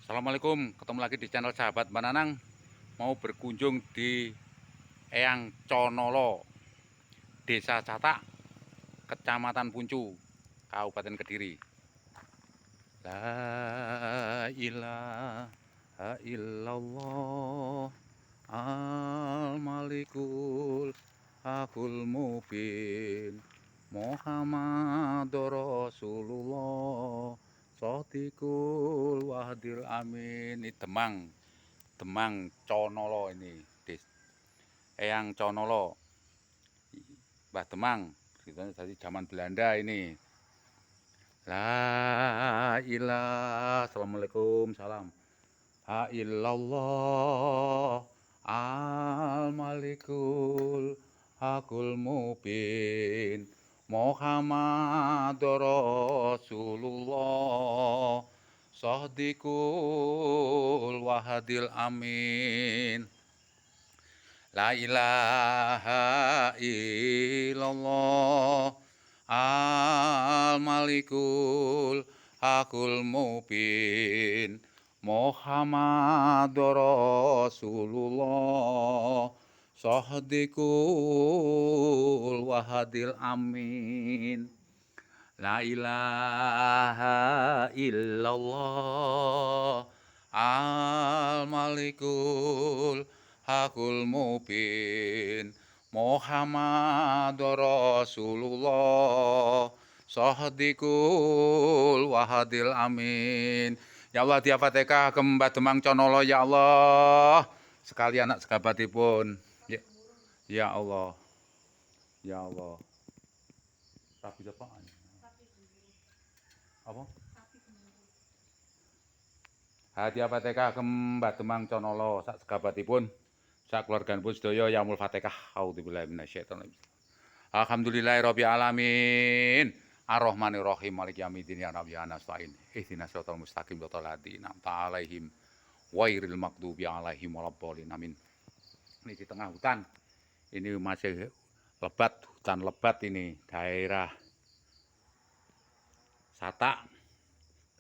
Assalamualaikum, ketemu lagi di channel Sahabat Bananang. Mau berkunjung di Eyang Conolo, Desa Catak, Kecamatan Puncu, Kabupaten Kediri. La ilaha illallah al-malikul hakul mubin Muhammadur Rasulullah Sotikul Wahdil Amin. Ini Demang Conolo ini, Eyang Conolo, Mbah Demang, ceritanya dari zaman Belanda ini. La ilah, assalamualaikum, salam. Ha illallah, al malikul, hakul mubin, Muhammadur Rasulullah, Sohdikul Wahadil Amin. La ilaha illallah al malikul hakul mubin Muhammadur Rasulullah Sohdikul Wahadil Amin. La ilaha illallah al malikul hakul mubin Muhammadur Rasulullah Sohdikul Wahadil Amin. Ya Allah, dia Fatihah Mbah Demang Conolo, ya Allah, sekali anak sekabatipun. Ya, ya Allah, ya Allah. Tapi apaan? Apa? Hadiah Fatihah Mbah Demang Conolo sak sekabatipun. Sak keluarganipun sedaya yaumul Fatihah. Auzubillahi minasyaitonir rajim. Alhamdulillahirabbil alamin. Arrahmanirrahim maliki yaumiddin ya rabbi nasta'in. Ihdinas siratal mustaqim siratal ladzina an'amta 'alaihim ghairil maghdubi 'alaihim waladdallin. Amin. Ini di tengah hutan. Ini masih lebat, hutan lebat ini, daerah Satak,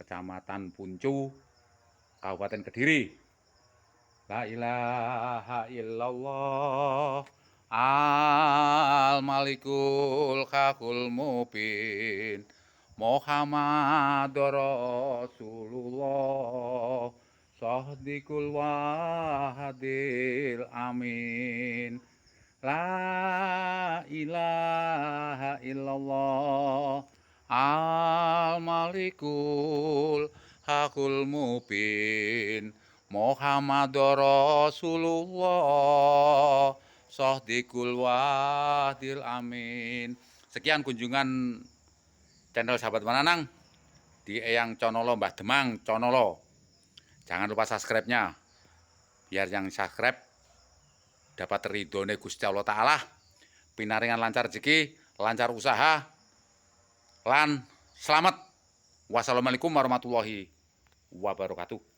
Kecamatan Puncu, Kabupaten Kediri. La ilaha illallah al malikul hakul mubin Muhammadur Rasulullah Sohdikul Wahadil Amin. La ilaha illallah al malikul hakul mubin Muhammadur Rasulullah Sohdikul Wahdil Amin. Sekian kunjungan channel Sahabat Bananang di Eyang Conolo, Mbah Demang Conolo. Jangan lupa subscribe-nya, biar yang subscribe dapat ridhone Gusti Allah Ta'ala, pinaringan lancar rezeki, lancar usaha, lan selamat. Wassalamualaikum warahmatullahi wabarakatuh.